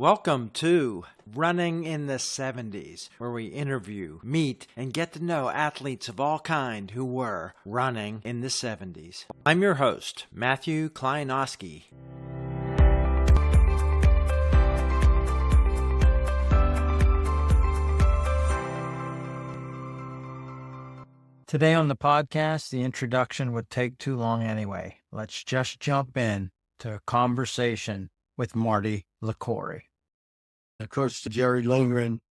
Welcome to Running in the 70s, where we interview, meet, and get to know athletes of all kind who were running in the 70s. I'm your host, Matthew Kleinowski. Today on the podcast, the introduction would take too long anyway. Let's just jump in to a conversation with Marty Liquori. Of course, Jerry Lindgren,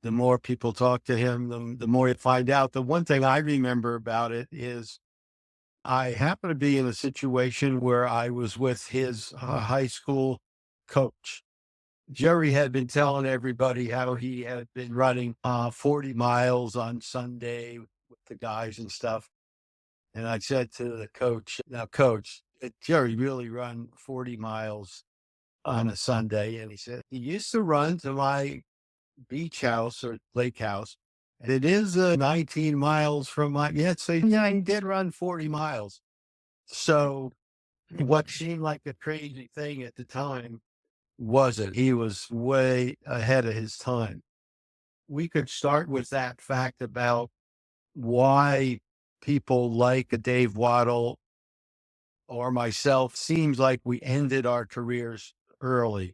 the more people talk to him, the more you find out. The one thing I remember about it is I happened to be in a situation where I was with his high school coach. Jerry had been telling everybody how he had been running 40 miles on Sunday with the guys and stuff. And I said to the coach, now, coach, did Jerry really run 40 miles on a Sunday? And he said, he used to run to my beach house or lake house. And it is 19 miles from my, yeah, he did run 40 miles. So what seemed like a crazy thing at the time wasn't. He was way ahead of his time. We could start with that fact about why people like a Dave Waddle or myself seems like we ended our careers early.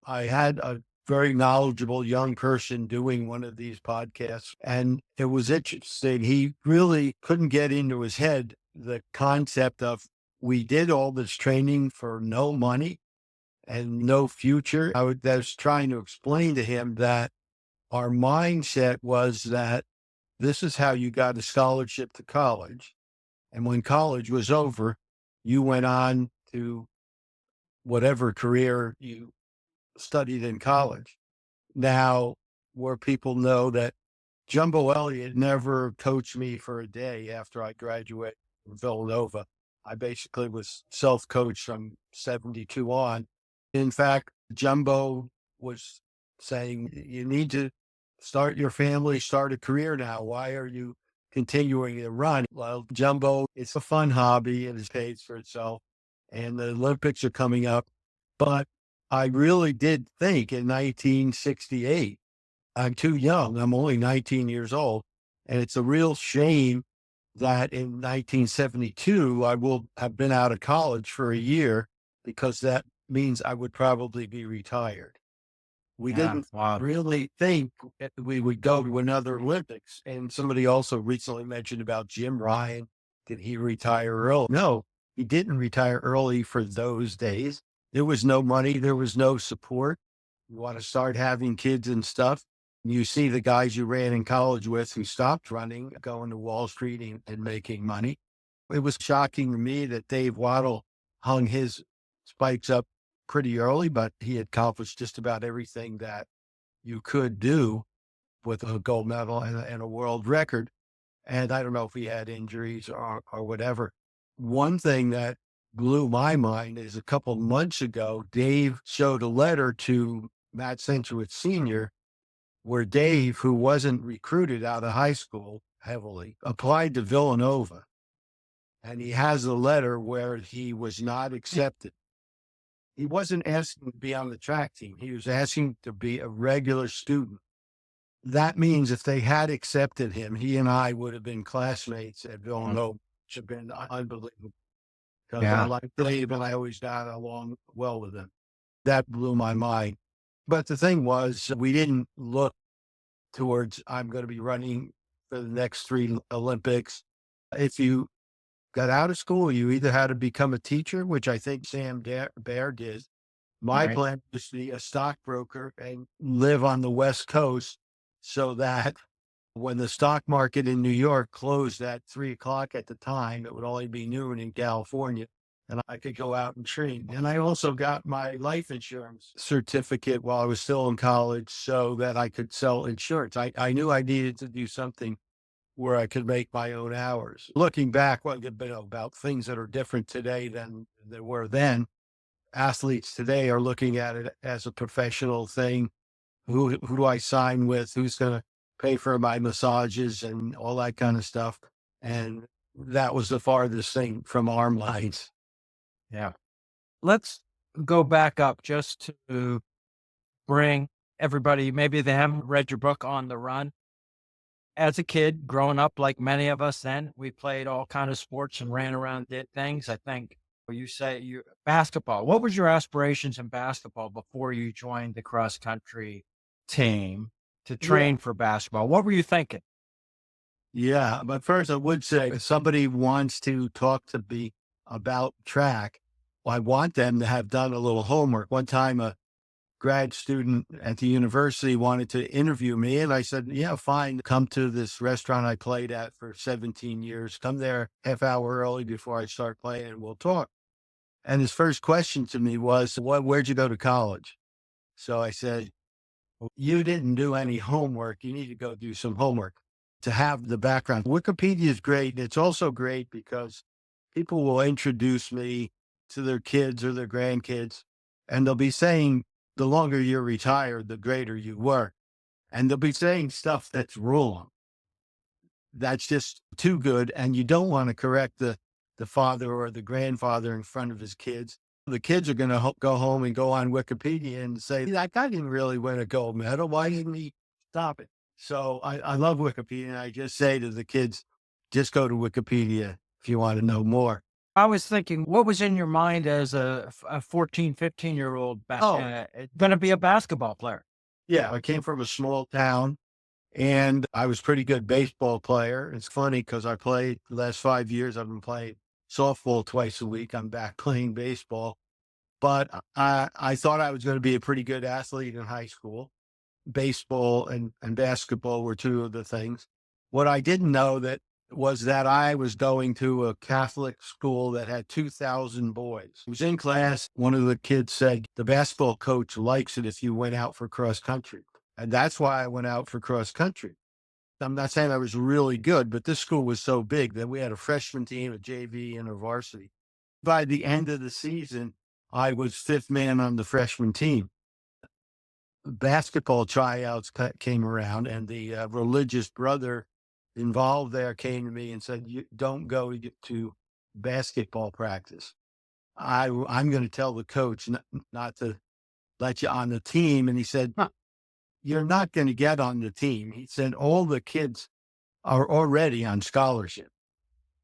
I had a very knowledgeable young person doing one of these podcasts, and it was interesting. He really couldn't get into his head the concept of we did all this training for no money and no future. I was trying to explain to him that our mindset was that this is how you got a scholarship to college. And when college was over, you went on to whatever career you studied in college. Now, where people know that Jumbo Elliott never coached me for a day after I graduated from Villanova. I basically was self-coached from 72 on. In fact, Jumbo was saying, you need to start your family, start a career now. Why are you continuing to run? Well, Jumbo, it's a fun hobby and it pays for itself. And the Olympics are coming up. But I really did think in 1968, I'm too young. I'm only 19 years old. And it's a real shame that in 1972, I will have been out of college for a year because that means I would probably be retired. We didn't really think we would go to another Olympics. And somebody also recently mentioned about Jim Ryan. Did he retire early? No, he didn't retire early for those days. There was no money. There was no support. You want to start having kids and stuff. You see the guys you ran in college with who stopped running, going to Wall Street and making money. It was shocking to me that Dave Waddle hung his spikes up pretty early, but he accomplished just about everything that you could do with a gold medal and a world record. And I don't know if he had injuries or whatever. One thing that blew my mind is a couple months ago, Dave showed a letter to Matt Centrowitz Sr., where Dave, who wasn't recruited out of high school heavily, applied to Villanova. And he has a letter where he was not accepted. He wasn't asking to be on the track team. He was asking to be a regular student. That means if they had accepted him, he and I would have been classmates at Villanova, which have been unbelievable. Because I like Dave and I always got along well with him. That blew my mind. But the thing was, we didn't look towards, I'm going to be running for the next 3 Olympics. If you got out of school, you either had to become a teacher, which I think Sam Baer did. My plan was to be a stockbroker and live on the West Coast so that when the stock market in New York closed at 3:00 at the time, it would only be noon in California. And I could go out and train. And I also got my life insurance certificate while I was still in college so that I could sell insurance. I knew I needed to do something where I could make my own hours. Looking back, about things that are different today than they were then, athletes today are looking at it as a professional thing. Who do I sign with? Who's going to pay for my massages and all that kind of stuff? And that was the farthest thing from our minds. Yeah. Let's go back up just to bring everybody, maybe they haven't read your book On the Run. As a kid, growing up like many of us then, we played all kind of sports and ran around, did things. I think you say you basketball. What was your aspirations in basketball before you joined the cross country team to Yeah. train for basketball? What were you thinking? Yeah. But first, I would say if somebody wants to talk to me about track, I want them to have done a little homework. One time, a grad student at the university wanted to interview me, and I said, yeah, fine. Come to this restaurant I played at for 17 years. Come there half hour early before I start playing, and we'll talk. And his first question to me was, where'd you go to college? So I said, you didn't do any homework. You need to go do some homework to have the background. Wikipedia is great. And it's also great because people will introduce me to their kids or their grandkids, and they'll be saying, the longer you're retired, the greater you were. And they'll be saying stuff that's wrong. That's just too good. And you don't want to correct the father or the grandfather in front of his kids. The kids are going to go home and go on Wikipedia and say, that guy didn't really win a gold medal. Why didn't he stop it? So I love Wikipedia. And I just say to the kids, just go to Wikipedia if you want to know more. I was thinking, what was in your mind as a 14, 15-year-old going to be a basketball player? Yeah, I came from a small town and I was a pretty good baseball player. It's funny because I played the last 5 years. I've been playing softball twice a week. I'm back playing baseball, but I thought I was going to be a pretty good athlete in high school. Baseball and basketball were two of the things. What I didn't know was that I was going to a Catholic school that had 2,000 boys. I was in class. One of the kids said, the basketball coach likes it if you went out for cross country. And that's why I went out for cross country. I'm not saying I was really good, but this school was so big that we had a freshman team, a JV, and a varsity. By the end of the season, I was fifth man on the freshman team. Basketball tryouts came around, and the religious brother involved there came to me and said, you don't go to basketball practice. I'm going to tell the coach not to let you on the team. And he said, you're not going to get on the team. He said, all the kids are already on scholarship.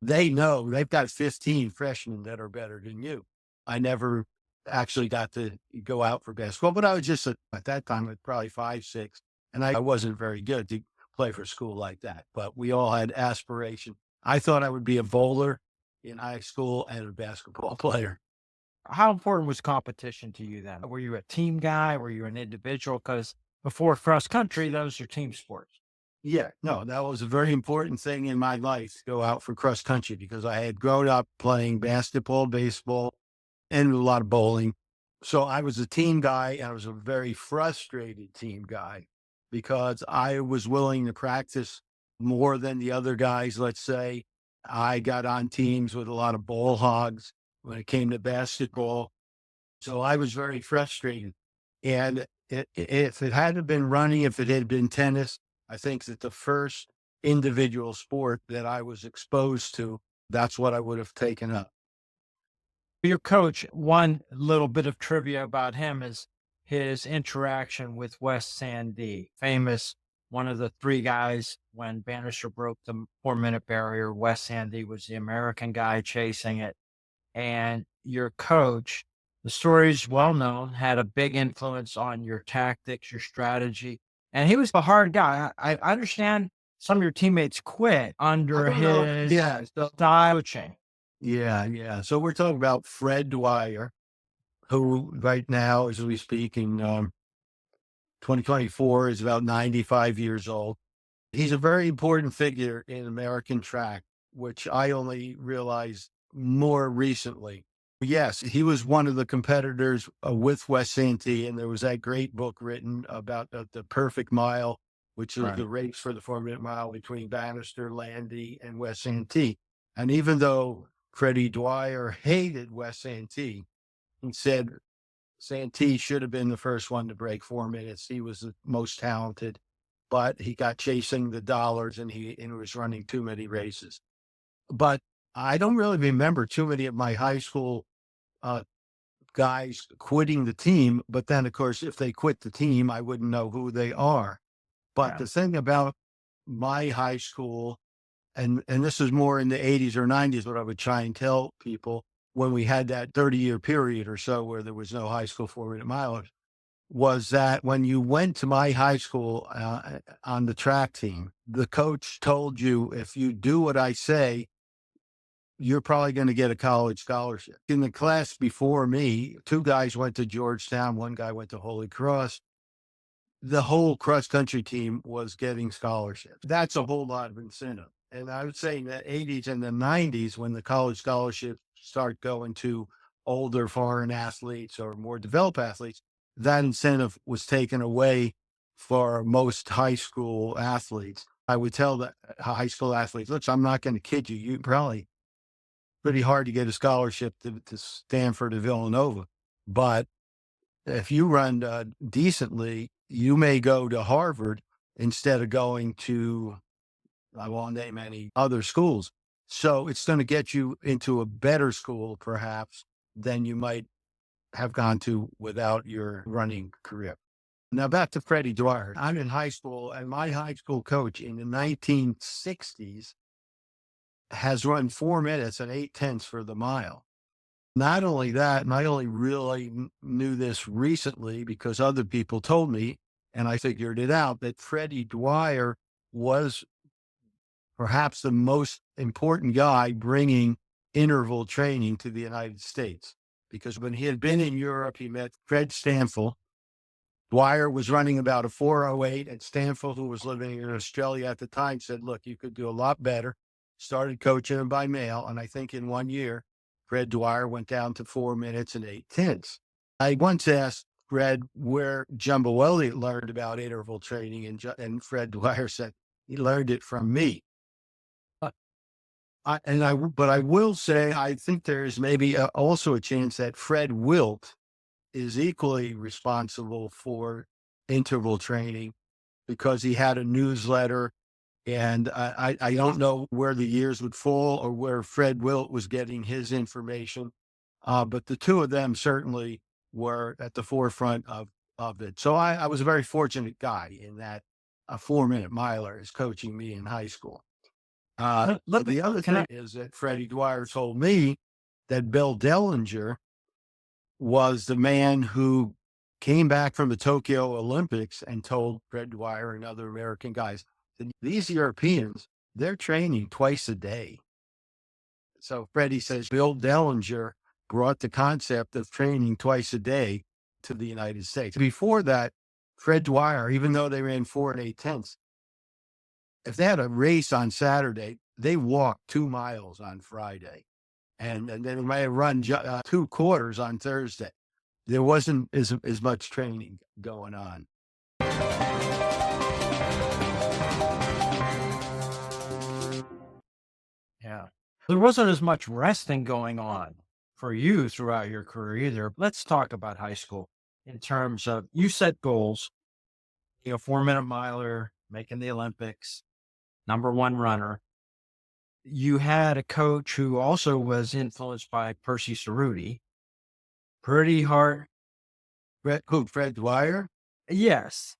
They know they've got 15 freshmen that are better than you. I never actually got to go out for basketball, but I was just at that time, I was probably 5, 6, and I wasn't very good to play for school like that, but we all had aspiration. I thought I would be a bowler in high school and a basketball player. How important was competition to you then? Were you a team guy? Were you an individual? Because before cross country, those are team sports. Yeah, no, that was a very important thing in my life to go out for cross country because I had grown up playing basketball, baseball, and a lot of bowling. So I was a team guy, and I was a very frustrated team guy because I was willing to practice more than the other guys. Let's say I got on teams with a lot of ball hogs when it came to basketball. So I was very frustrated. And if it hadn't been running, if it had been tennis, I think that the first individual sport that I was exposed to, that's what I would have taken up. Your coach, one little bit of trivia about him is his interaction with Wes Sandee, famous, one of the three guys when Bannister broke the 4-minute barrier. Wes Sandee was the American guy chasing it. And your coach, the story is well known, had a big influence on your tactics, your strategy. And he was a hard guy. I understand some of your teammates quit under his style coaching. Yeah. So we're talking about Fred Dwyer, who right now, as we speak, in 2024, is about 95 years old. He's a very important figure in American track, which I only realized more recently. Yes, he was one of the competitors with Wes Santee, and there was that great book written about the perfect mile, which is the race for the 4-minute mile between Bannister, Landy, and Wes Santee. And even though Freddie Dwyer hated Wes Santee, he said Santee should have been the first one to break 4 minutes. He was the most talented, but he got chasing the dollars and he was running too many races. But I don't really remember too many of my high school guys quitting the team. But then, of course, if they quit the team, I wouldn't know who they are. But Yeah. the thing about my high school, and this is more in the 80s or 90s, what I would try and tell people when we had that 30-year period or so where there was no high school 4-minute milers, was that when you went to my high school on the track team, the coach told you, if you do what I say, you're probably going to get a college scholarship. In the class before me, 2 guys went to Georgetown, 1 guy went to Holy Cross. The whole cross country team was getting scholarships. That's a whole lot of incentive. And I would say in the 80s and the 90s, when the college scholarships start going to older foreign athletes or more developed athletes, that incentive was taken away for most high school athletes. I would tell the high school athletes, look, I'm not going to kid you. You probably pretty hard to get a scholarship to Stanford or Villanova. But if you run decently, you may go to Harvard instead of going to, I won't name any other schools. So it's going to get you into a better school, perhaps, than you might have gone to without your running career. Now back to Freddie Dwyer. I'm in high school, and my high school coach in the 1960s has run 4 minutes and 8/10 for the mile. Not only that, and I only really knew this recently because other people told me, and I figured it out, that Freddie Dwyer was perhaps the most important guy bringing interval training to the United States. Because when he had been in Europe, he met Fred Stanfill. Dwyer was running about a 4:08, and Stanfill, who was living in Australia at the time, said, look, you could do a lot better. Started coaching him by mail, and I think in 1 year, Fred Dwyer went down to 4 minutes and 8/10. I once asked Fred where Jumbo Elliott learned about interval training, and Fred Dwyer said he learned it from me. But I will say, I think there is maybe also a chance that Fred Wilt is equally responsible for interval training because he had a newsletter. And I don't know where the years would fall or where Fred Wilt was getting his information. But the two of them certainly were at the forefront of it. So I was a very fortunate guy in that a 4-minute miler is coaching me in high school. The other thing is that Freddie Dwyer told me that Bill Dellinger was the man who came back from the Tokyo Olympics and told Fred Dwyer and other American guys, these Europeans, they're training twice a day. So Freddie says Bill Dellinger brought the concept of training twice a day to the United States. Before that, Fred Dwyer, even though they ran 4 8/10, if they had a race on Saturday, they walked 2 miles on Friday. And then they might have run 2 quarters on Thursday. There wasn't as much training going on. Yeah. There wasn't as much resting going on for you throughout your career either. Let's talk about high school in terms of you set goals, 4-minute miler, making the Olympics, #1 runner. You had a coach who also was influenced by Percy Cerruti. Pretty hard. Fred Dwyer? Yes.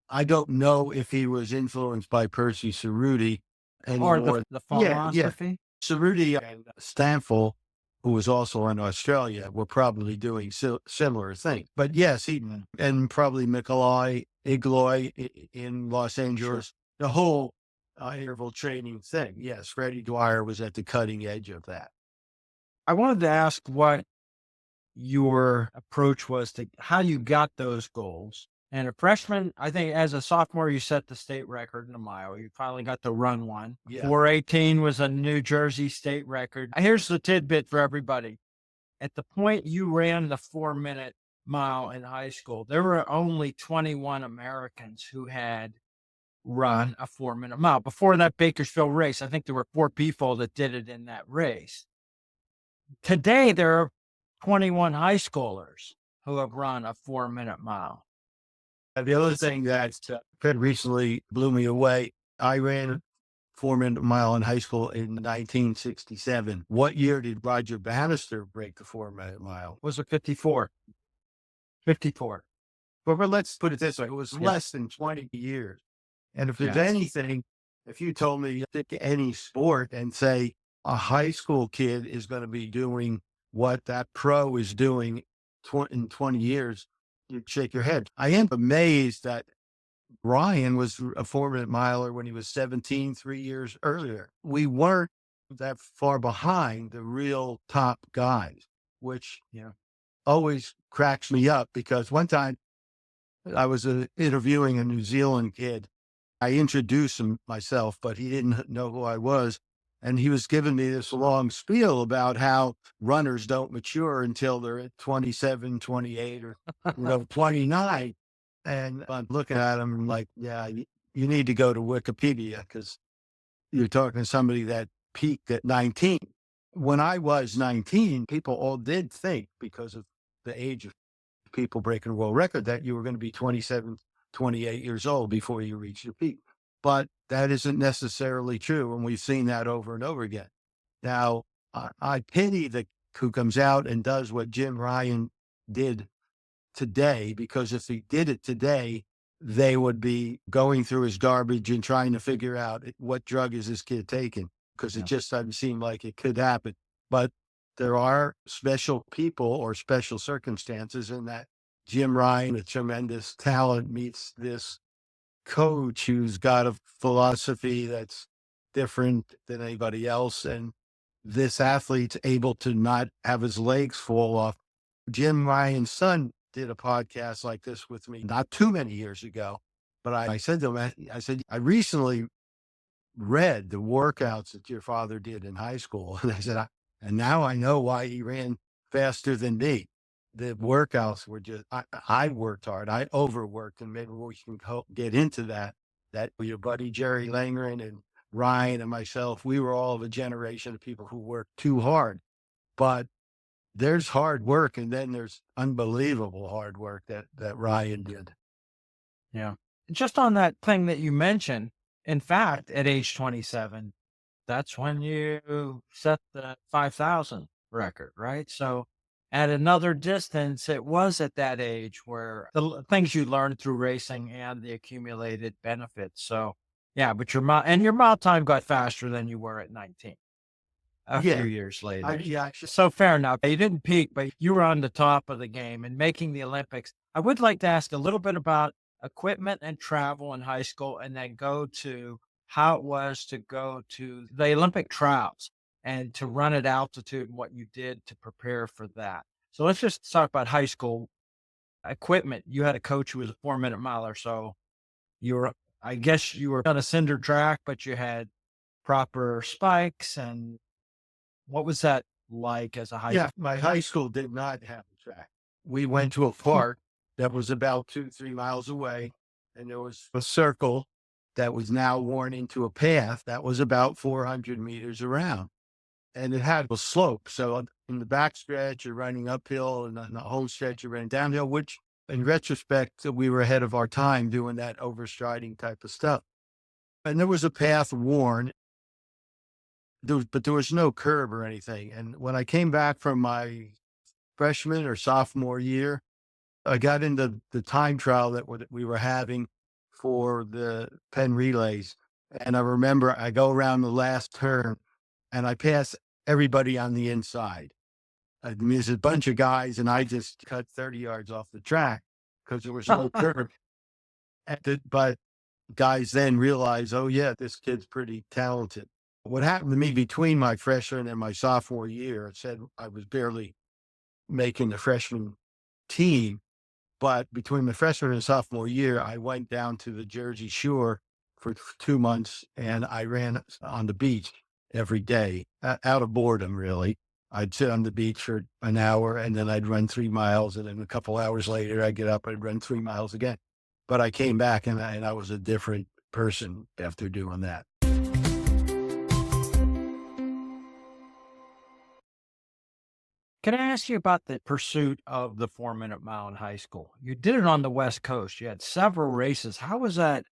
I don't know if he was influenced by Percy Cerruti Or anymore. the Yeah. philosophy. Cerruti and Stanfill, who was also in Australia, were probably doing similar things. But yes, and probably Nikolai Igloy in Los Angeles, the whole interval training thing. Yes, Freddie Dwyer was at the cutting edge of that. I wanted to ask what your approach was to how you got those goals. And a freshman, I think as a sophomore, you set the state record in a mile. You finally got to run one. Yeah. 4:18 was a New Jersey state record. Here's the tidbit for everybody. At the point you ran the 4-minute mile in high school, there were only 21 Americans who had run a 4-minute mile. Before that Bakersfield race, I think there were 4 people that did it in that race. Today, there are 21 high schoolers who have run a 4-minute mile. And the other thing that recently blew me away, I ran 4-minute mile in high school in 1967. What year did Roger Bannister break the 4-minute mile? Was it 54? 54. But let's put it this way. It was Yeah. less than 20 years. And if there's Yeah. anything, if you told me pick any sport and say a high school kid is going to be doing what that pro is doing in 20 years, you'd shake your head. I am amazed that Ryan was a 4-minute miler when he was 17, 3 years earlier. We weren't that far behind the real top guys, which always cracks me up, because one time I was interviewing a New Zealand kid. I introduced him myself, but he didn't know who I was. And he was giving me this long spiel about how runners don't mature until they're at 27, 28, or 29. And I'm looking at him like, yeah, you need to go to Wikipedia, because you're talking to somebody that peaked at 19. When I was 19, people all did think, because of the age of people breaking a world record, that you were going to be 27, 28 years old before you reach your peak. But that isn't necessarily true. And we've seen that over and over again. Now, I pity the who comes out and does what Jim Ryan did today, because if he did it today, they would be going through his garbage and trying to figure out what drug is this kid taking, because it just doesn't seem like it could happen. But there are special people or special circumstances in that Jim Ryan, a tremendous talent, meets this coach who's got a philosophy that's different than anybody else. And this athlete's able to not have his legs fall off. Jim Ryan's son did a podcast like this with me not too many years ago. But I said to him, I said, I recently read the workouts that your father did in high school. And I said, and now I know why he ran faster than me. The workouts were just, I worked hard. I overworked, and maybe we can get into that your buddy Jerry Langren and Ryan and myself, we were all of a generation of people who worked too hard. But there's hard work, and then there's unbelievable hard work that Ryan did. Yeah. Just on that thing that you mentioned, in fact, at age 27, that's when you set the 5,000 record, right? So at another distance, it was at that age where the things you learned through racing and the accumulated benefits. So yeah, but your mile time got faster than you were at 19. A few years later. So fair enough. You didn't peak, but you were on the top of the game and making the Olympics. I would like to ask a little bit about equipment and travel in high school, and then go to how it was to go to the Olympic trials and to run at altitude and what you did to prepare for that. So let's just talk about high school equipment. You had a coach who was a 4-minute miler. So I guess you were on a cinder track, but you had proper spikes. And what was that like as a high school? My high school did not have a track. We went to a park that was about 2-3 miles away, and there was a circle that was now worn into a path that was about 400 meters around. And it had a slope. So in the back stretch, you're running uphill, and on the home stretch, you're running downhill, which in retrospect, we were ahead of our time doing that overstriding type of stuff. And there was a path worn, but there was no curb or anything. And when I came back from my freshman or sophomore year, I got into the time trial that we were having for the Penn relays. And I remember I go around the last turn and I pass everybody on the inside. I mean, there's a bunch of guys, and I just cut 30 yards off the track because there was no curb. But guys then realized, oh yeah, this kid's pretty talented. What happened to me between my freshman and my sophomore year, it said I was barely making the freshman team. But between the freshman and sophomore year, I went down to the Jersey Shore for 2 months, and I ran on the beach every day out of boredom, really. I'd sit on the beach for an hour, and then I'd run 3 miles. And then a couple hours later, I'd get up, I'd run 3 miles again. But I came back, and I was a different person after doing that. Can I ask you about the pursuit of the 4-minute mile in high school? You did it on the West Coast. You had several races. How was that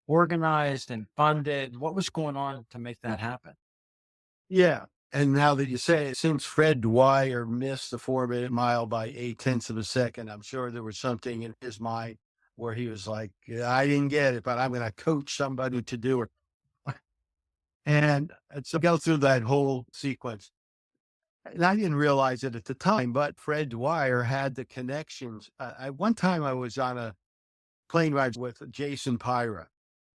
organized and funded? What was going on to make that happen? Yeah. And now that you say it, since Fred Dwyer missed the 4 minute mile by 8/10 of a second, I'm sure there was something in his mind where he was like, "Yeah, I didn't get it, but I'm going to coach somebody to do it." And so go through that whole sequence. And I didn't realize it at the time, but Fred Dwyer had the connections. One time I was on a plane ride with Jason Pyra,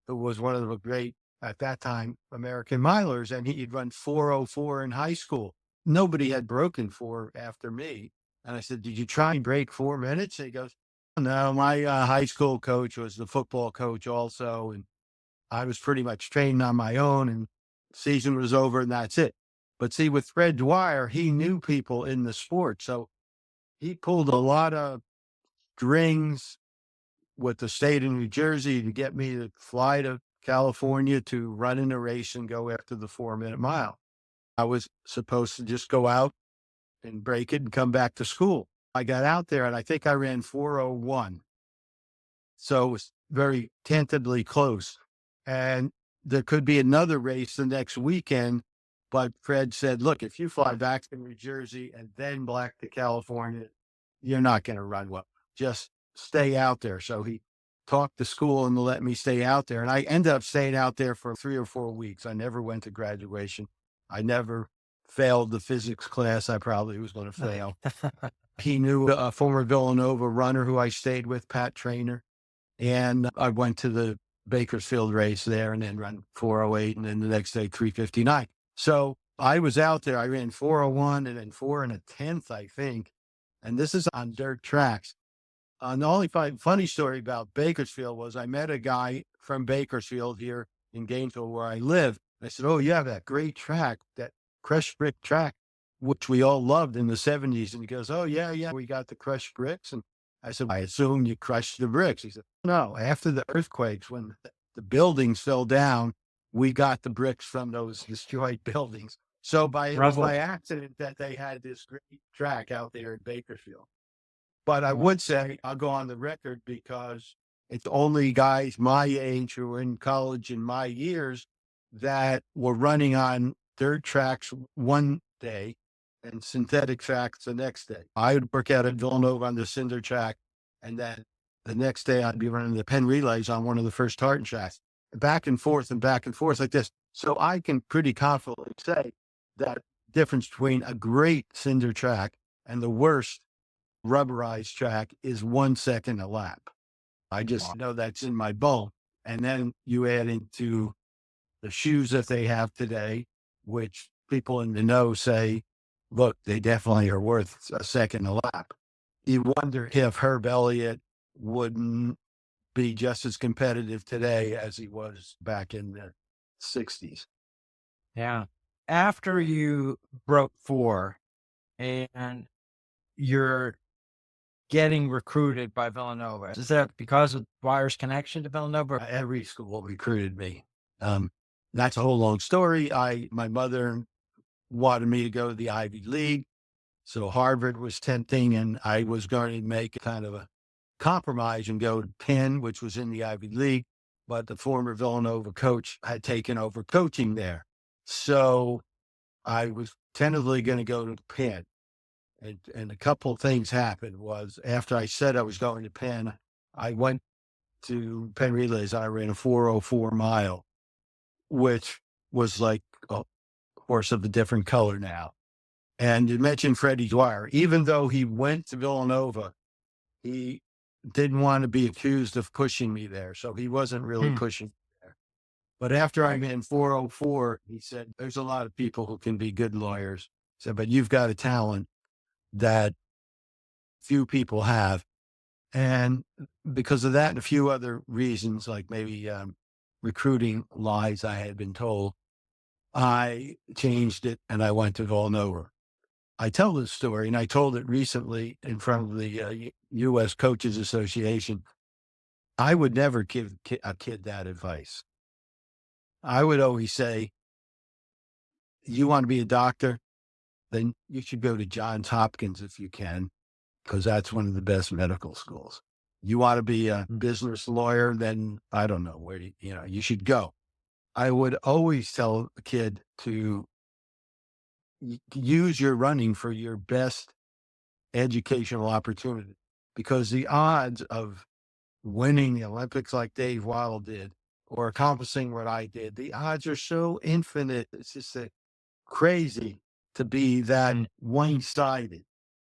who was one of the great, at that time, American milers, and he'd run 4:04 in high school. Nobody had broken four after me. And I said, "Did you try and break 4 minutes?" And he goes, "No, my high school coach was the football coach also. And I was pretty much training on my own, and season was over and that's it." But see, with Fred Dwyer, he knew people in the sport. So he pulled a lot of strings with the state of New Jersey to get me to fly to California to run in a race and go after the 4 minute mile. I was supposed to just go out and break it and come back to school. I got out there and I think I ran 4:01. So it was very tentatively close. And there could be another race the next weekend. But Fred said, "Look, if you fly back to New Jersey and then back to California, you're not going to run well. Just stay out there." So he talked to school and let me stay out there. And I ended up staying out there for 3 or 4 weeks. I never went to graduation. I never failed the physics class I probably was going to fail. He knew a former Villanova runner who I stayed with, Pat Trainer. And I went to the Bakersfield race there and then ran 4:08 and then the next day 3:59. So I was out there. I ran 4:01 and then 4 1/10, I think. And this is on dirt tracks. The only funny story about Bakersfield was I met a guy from Bakersfield here in Gainesville where I live. I said, "Oh, you have that great track, that crushed brick track, which we all loved in the 70s. And he goes, "Oh, yeah, yeah, we got the crushed bricks." And I said, "I assume you crushed the bricks." He said, "No, after the earthquakes, when the buildings fell down, we got the bricks from those destroyed buildings." So it was by accident that they had this great track out there in Bakersfield. But I would say, I'll go on the record because it's only guys my age who were in college in my years that were running on dirt tracks one day and synthetic tracks the next day. I would work out at Villanova on the cinder track, and then the next day I'd be running the Penn relays on one of the first tartan tracks, back and forth like this. So I can pretty confidently say that difference between a great cinder track and the worst rubberized track is 1 second a lap. I just know that's in my bone. And then you add into the shoes that they have today, which people in the know say, look, they definitely are worth a second a lap. You wonder if Herb Elliott wouldn't be just as competitive today as he was back in the 60s. Yeah. After you broke four and you're getting recruited by Villanova, is that because of Dwyer's connection to Villanova? Every school recruited me. That's a whole long story. My mother wanted me to go to the Ivy League. So Harvard was tempting, and I was going to make kind of a compromise and go to Penn, which was in the Ivy League. But the former Villanova coach had taken over coaching there. So I was tentatively going to go to Penn. And a couple of things happened. Was after I said I was going to Penn, I went to Penn Relays. I ran a 4:04 mile, which was like a horse of a different color now. And you mentioned Freddie Dwyer. Even though he went to Villanova, he didn't want to be accused of pushing me there. So he wasn't really pushing me there. But after I ran 4:04, he said, "There's a lot of people who can be good lawyers." He said, "But you've got a talent that few people have." And because of that and a few other reasons, like maybe recruiting lies I had been told, I changed it and I went to Villanova. I tell this story, and I told it recently in front of the U.S. Coaches Association. I would never give a kid that advice. I would always say, you want to be a doctor, then you should go to Johns Hopkins if you can, because that's one of the best medical schools. You want to be a business lawyer, then I don't know where you should go. I would always tell a kid to use your running for your best educational opportunity, because the odds of winning the Olympics like Dave Waddle did, or accomplishing what I did, the odds are so infinite. It's just crazy to be that one-sided.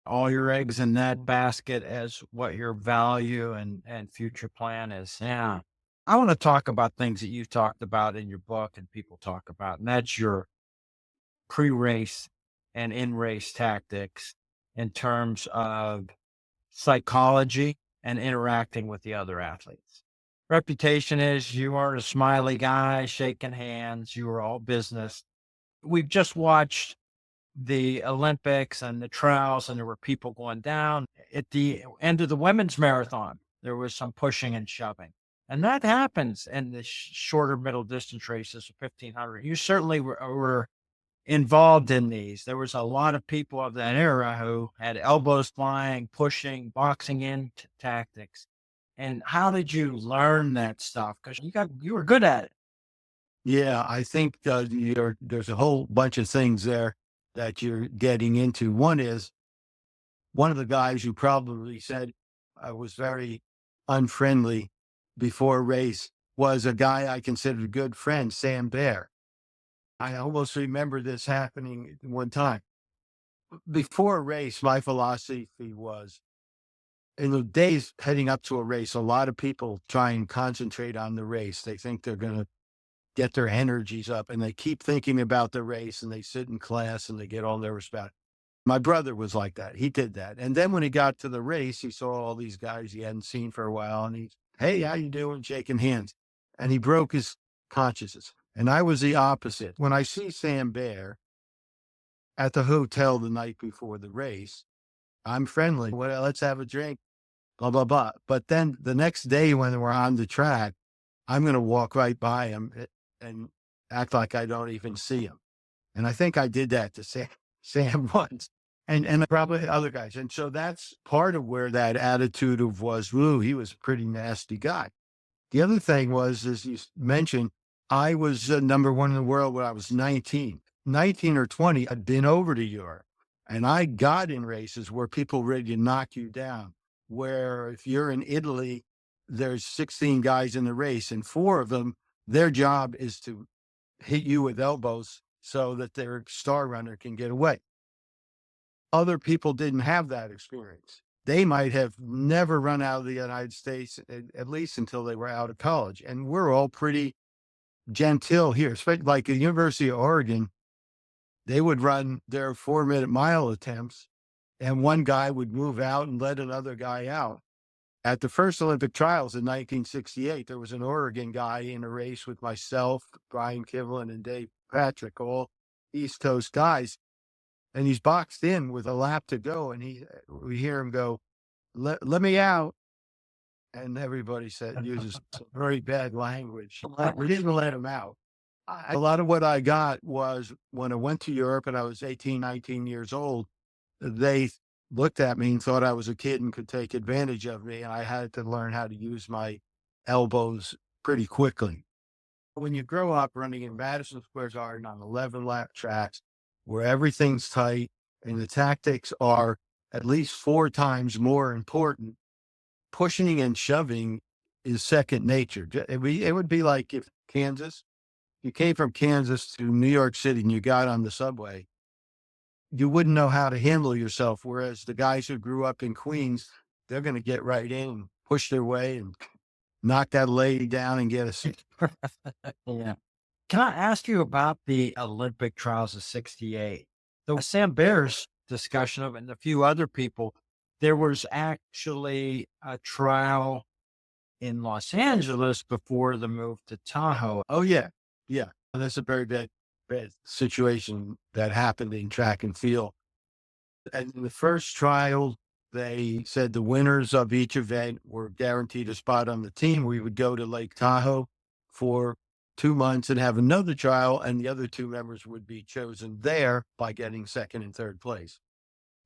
All your eggs in that basket as what your value and future plan is. Yeah. I want to talk about things that you've talked about in your book and people talk about, and that's your pre-race and in-race tactics in terms of psychology and interacting with the other athletes. Reputation is you are a smiley guy, shaking hands, you are all business. We've just watched the Olympics and the trials, and there were people going down. At the end of the women's marathon, there was some pushing and shoving. And that happens in the shorter middle distance races of 1500. You certainly were involved in these. There was a lot of people of that era who had elbows flying, pushing, boxing in tactics. And how did you learn that stuff? Because you were good at it. Yeah, I think there's a whole bunch of things there that you're getting into. One is, one of the guys who probably said I was very unfriendly before a race was a guy I considered a good friend, Sam Bear. I almost remember this happening one time. Before a race, my philosophy was, in the days heading up to a race, a lot of people try and concentrate on the race. They think they're going to get their energies up, and they keep thinking about the race, and they sit in class and they get all nervous about it. My brother was like that. He did that. And then when he got to the race, he saw all these guys he hadn't seen for a while, and hey, how you doing? Shaking hands. And he broke his consciousness. And I was the opposite. When I see Sam Bear at the hotel the night before the race, I'm friendly. Well, let's have a drink, blah, blah, blah. But then the next day when we're on the track, I'm going to walk right by him and act like I don't even see him. And I think I did that to Sam once, and probably other guys. And so that's part of where that attitude of was, ooh, he was a pretty nasty guy. The other thing was, as you mentioned, I was number one in the world when I was 19 or 20. I'd been over to Europe, and I got in races where people ready to knock you down, where if you're in Italy, there's 16 guys in the race, and 4 of them, their job is to hit you with elbows so that their star runner can get away. Other people didn't have that experience. They might have never run out of the United States, at least until they were out of college. And we're all pretty genteel here, especially like at the University of Oregon. They would run their 4-minute mile attempts, and one guy would move out and let another guy out. At the first Olympic trials in 1968, there was an Oregon guy in a race with myself, Brian Kivlin, and Dave Patrick, all East Coast guys. And he's boxed in with a lap to go. And we hear him go, let me out. And everybody uses some very bad language. We didn't let him out. A lot of what I got was when I went to Europe and I was 18, 19 years old, they looked at me and thought I was a kid and could take advantage of me. And I had to learn how to use my elbows pretty quickly. When you grow up running in Madison Square Garden on 11 lap tracks where everything's tight and the tactics are at least 4 times more important, pushing and shoving is second nature. It would be like if you came from Kansas to New York City and you got on the subway, you wouldn't know how to handle yourself. Whereas the guys who grew up in Queens, they're going to get right in and push their way and knock that lady down and get a seat. Yeah. Can I ask you about the Olympic trials of 68? The Sam Bear's discussion of it and a few other people, there was actually a trial in Los Angeles before the move to Tahoe. Oh, yeah. Yeah. That's a very bad situation that happened in track and field. And in the first trial, they said the winners of each event were guaranteed a spot on the team. We would go to Lake Tahoe for 2 months and have another trial, and the other 2 members would be chosen there by getting second and third place.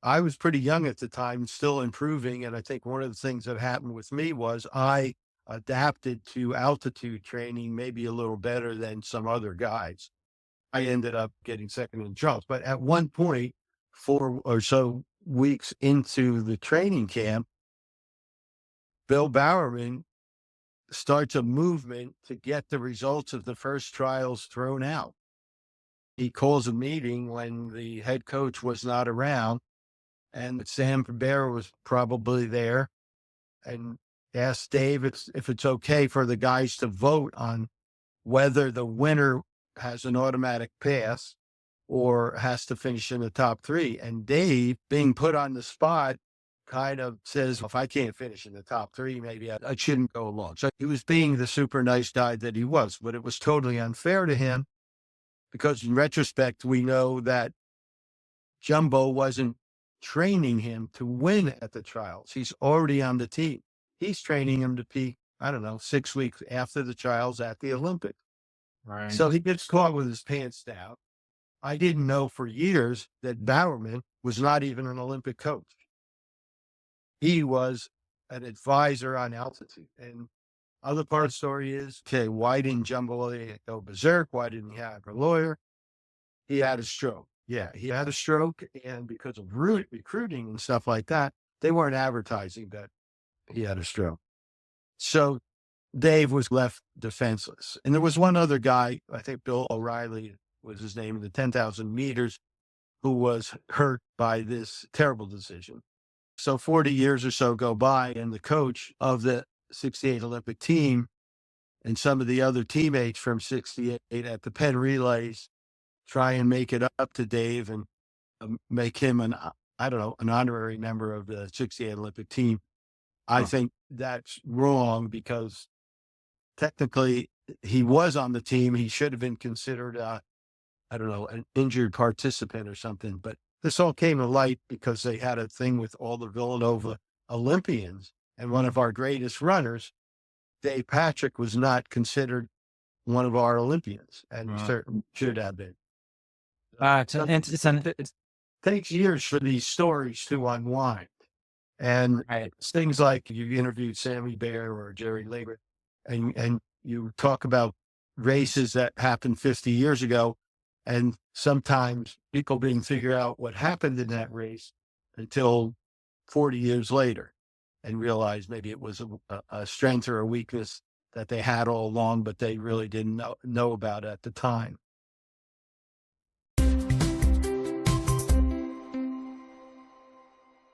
I was pretty young at the time, still improving. And I think one of the things that happened with me was I adapted to altitude training maybe a little better than some other guys. I ended up getting second in Charles. But at one point, 4 or so weeks into the training camp, Bill Bowerman starts a movement to get the results of the first trials thrown out. He calls a meeting when the head coach was not around, and Sam Bear was probably there, and asked Dave if it's okay for the guys to vote on whether the winner has an automatic pass or has to finish in the top three. And Dave, being put on the spot, kind of says, if I can't finish in the top three, maybe I shouldn't go along. So he was being the super nice guy that he was, but it was totally unfair to him because in retrospect, we know that Jumbo wasn't training him to win at the trials. He's already on the team. He's training him to peak, I don't know, 6 weeks after the trials at the Olympics. Right. So he gets caught with his pants down. I didn't know for years that Bowerman was not even an Olympic coach. He was an advisor on altitude. And other part of the story is, okay, why didn't Jumbo go berserk? Why didn't he have a lawyer? He had a stroke. Yeah, he had a stroke. And because of recruiting and stuff like that, they weren't advertising that he had a stroke. So Dave was left defenseless. And there was one other guy, I think Bill O'Reilly was his name, in the 10,000 meters, who was hurt by this terrible decision. So 40 years or so go by, and the coach of the 68 Olympic team and some of the other teammates from 68 at the Penn relays try and make it up to Dave and make him an honorary member of the 68 Olympic team. I think that's wrong because technically he was on the team. He should have been considered, an injured participant or something. But this all came to light because they had a thing with all the Villanova Olympians. And one of our greatest runners, Dave Patrick, was not considered one of our Olympians, and certainly should have been. It takes years for these stories to unwind. And it's things like you interviewed Sammy Bear or Jerry Lingren, and you talk about races that happened 50 years ago. And sometimes people didn't figure out what happened in that race until 40 years later and realize maybe it was a strength or a weakness that they had all along, but they really didn't know about at the time.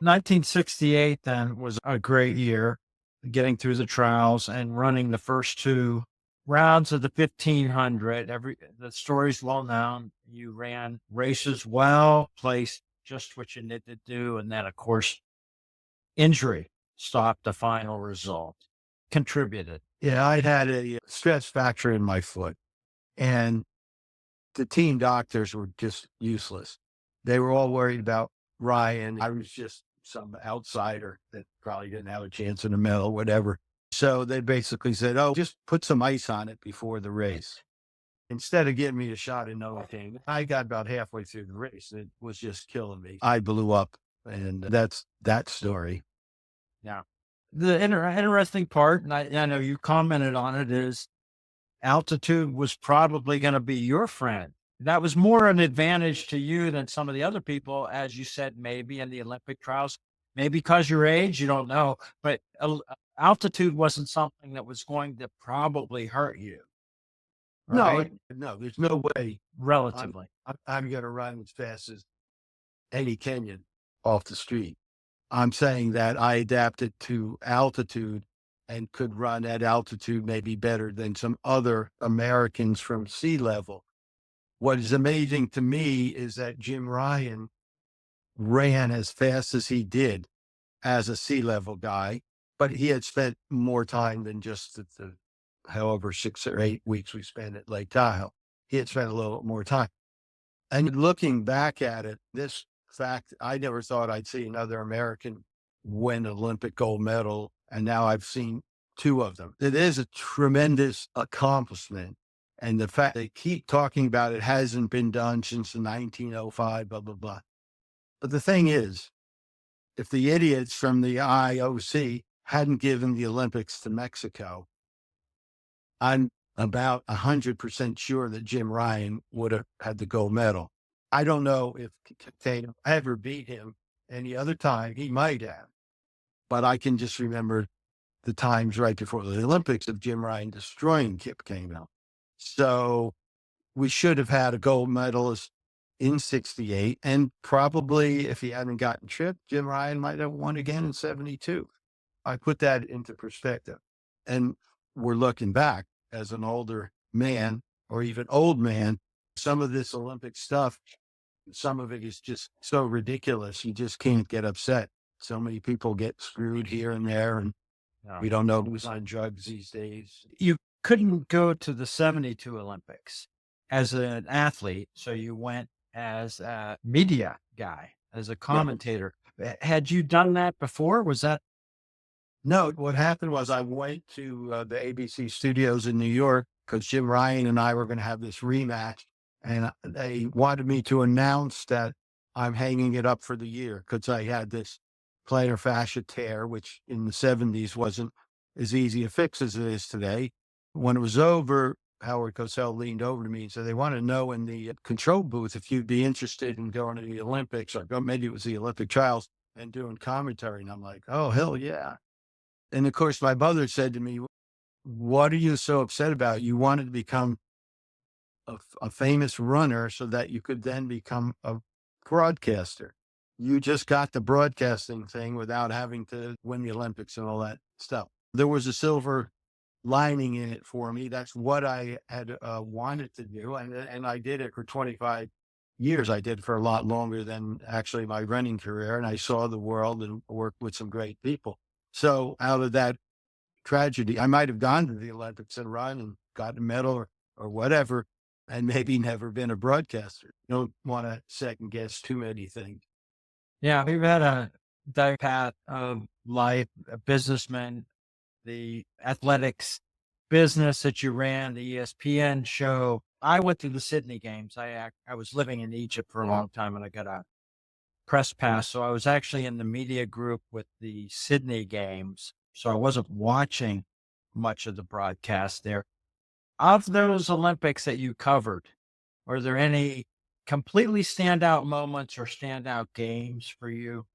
1968 then was a great year, getting through the trials and running the first two rounds of the 1500. The story's well known. You ran races well, placed just what you needed to do, and then, of course, injury stopped the final result. Contributed. Yeah, I'd had a stress fracture in my foot, and the team doctors were just useless. They were all worried about Ryan. I was just some outsider that probably didn't have a chance in the medal, whatever. So they basically said, just put some ice on it before the race. Instead of giving me a shot in Novocaine, I got about halfway through the race. It was just killing me. I blew up, and that's that story. Yeah. The interesting part, and I know you commented on it, is altitude was probably going to be your friend. That was more an advantage to you than some of the other people, as you said, maybe in the Olympic trials, maybe because your age, you don't know, but altitude wasn't something that was going to probably hurt you. Right? No, there's no way. Relatively. I'm going to run as fast as any Kenyan off the street. I'm saying that I adapted to altitude and could run at altitude maybe better than some other Americans from sea level. What is amazing to me is that Jim Ryan ran as fast as he did as a sea level guy, but he had spent more time than just the however 6 or 8 weeks we spent at Lake Tahoe. He had spent a little more time. And looking back at it, this fact, I never thought I'd see another American win an Olympic gold medal, and now I've seen 2 of them. It is a tremendous accomplishment. And the fact they keep talking about it hasn't been done since 1905, blah, blah, blah. But the thing is, if the idiots from the IOC hadn't given the Olympics to Mexico, I'm about 100% sure that Jim Ryan would have had the gold medal. I don't know if Tatum ever beat him any other time. He might have, but I can just remember the times right before the Olympics of Jim Ryan destroying Kip Caneville. So we should have had a gold medalist in 68. And probably if he hadn't gotten tripped, Jim Ryan might have won again in 72. I put that into perspective. And we're looking back as an older man or even old man, some of this Olympic stuff, some of it is just so ridiculous. You just can't get upset. So many people get screwed here and there, and we don't know who's on drugs these days. You couldn't go to the 72 Olympics as an athlete, so you went as a media guy, as a commentator. Had you done that before? Was that? No, what happened was I went to the ABC studios in New York because Jim Ryan and I were going to have this rematch. And they wanted me to announce that I'm hanging it up for the year because I had this plantar fascia tear, which in the 70s wasn't as easy to fix as it is today. When it was over, Howard Cosell leaned over to me and said, they want to know in the control booth if you'd be interested in going to the Olympics, or maybe it was the Olympic trials, and doing commentary. And I'm like, oh, hell yeah. And of course, my mother said to me, what are you so upset about? You wanted to become a famous runner so that you could then become a broadcaster. You just got the broadcasting thing without having to win the Olympics and all that stuff. There was a silver lining in it for me. That's what I had wanted to do. And I did it for 25 years. I did it for a lot longer than actually my running career. And I saw the world and worked with some great people. So out of that tragedy, I might have gone to the Olympics and run and got a medal or whatever, and maybe never been a broadcaster. Don't want to second guess too many things. Yeah, we've had a direct path of life, a businessman, the athletics business that you ran, the ESPN show. I went to the Sydney games. I was living in Egypt for a long time, and I got a press pass. So I was actually in the media group with the Sydney games. So I wasn't watching much of the broadcast there. Of those Olympics that you covered, are there any completely standout moments or standout games for you?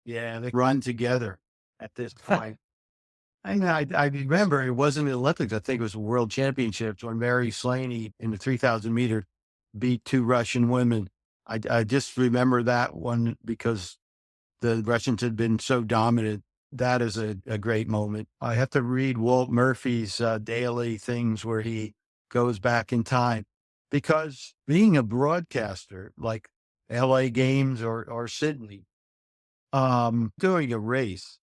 Yeah, they run together at this point. I remember it wasn't the Olympics. I think it was the World Championships when Mary Slaney in the 3,000 meter beat two Russian women. I just remember that one because the Russians had been so dominant. That is a great moment. I have to read Walt Murphy's daily things where he goes back in time, because being a broadcaster like LA Games or Sydney, doing a race,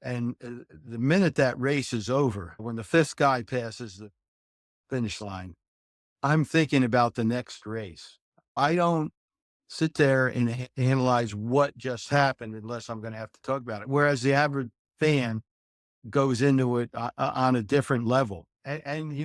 and the minute that race is over, when the fifth guy passes the finish line, I'm thinking about the next race. I don't sit there and analyze what just happened unless I'm going to have to talk about it. Whereas the average fan goes into it on a different level. And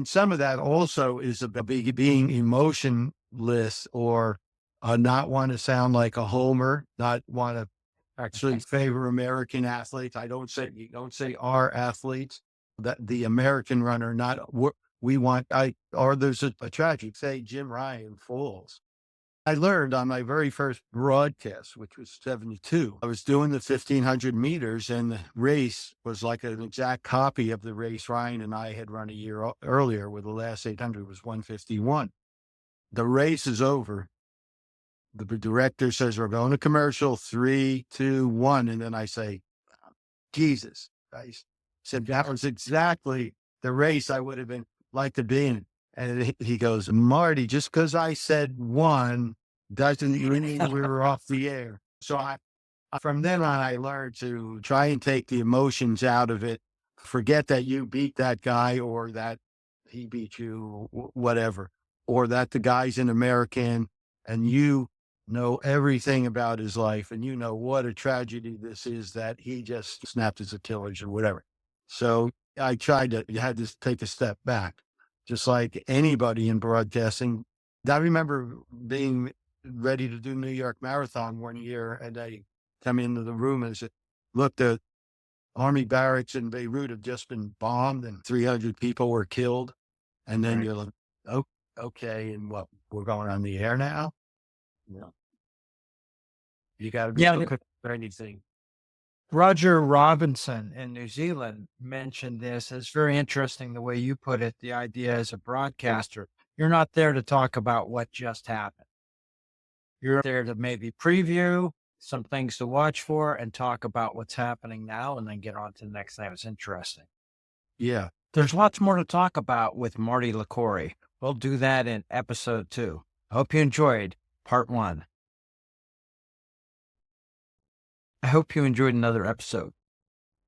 some of that also is about being emotionless or not want to sound like a homer, not want to actually favor American athletes. You don't say our athletes, that the American runner, not what we want. Or there's a tragedy, say Jim Ryan falls. I learned on my very first broadcast, which was 72, I was doing the 1,500 meters, and the race was like an exact copy of the race Ryan and I had run a year earlier, where the last 800 was 151. The race is over. The director says, we're going to commercial, 3, 2, 1. And then I say, Jesus Christ. Said that was exactly the race I would have been like to be in. And he goes, Marty, just because I said 1 doesn't mean we were off the air. So from then on, I learned to try and take the emotions out of it. Forget that you beat that guy or that he beat you, whatever, or that the guy's an American and you know everything about his life and you know what a tragedy this is that he just snapped his Achilles or whatever. So I had to take a step back, just like anybody in broadcasting. I remember being ready to do New York Marathon one year, and come into the room and said, look, the army barracks in Beirut have just been bombed and 300 people were killed. And then Right. you're like, oh, okay. And what, we're going on the air now? No. You got to be prepared for anything. Roger Robinson in New Zealand mentioned this. It's very interesting the way you put it. The idea as a broadcaster, you're not there to talk about what just happened. You're there to maybe preview some things to watch for and talk about what's happening now and then get on to the next thing. It's interesting. Yeah. There's lots more to talk about with Marty Liquori. We'll do that in episode 2. I hope you enjoyed part 1. I hope you enjoyed another episode.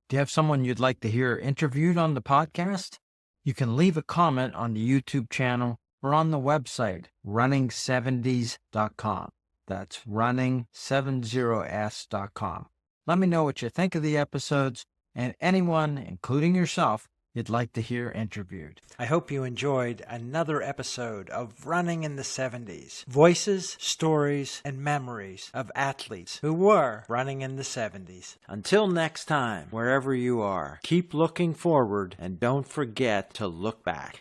Do you have someone you'd like to hear interviewed on the podcast? You can leave a comment on the YouTube channel or on the website, running70s.com. That's running70s.com. Let me know what you think of the episodes and anyone, including yourself, you'd like to hear interviewed. I hope you enjoyed another episode of Running in the 70s. Voices, stories, and memories of athletes who were running in the 70s. Until next time, wherever you are, keep looking forward and don't forget to look back.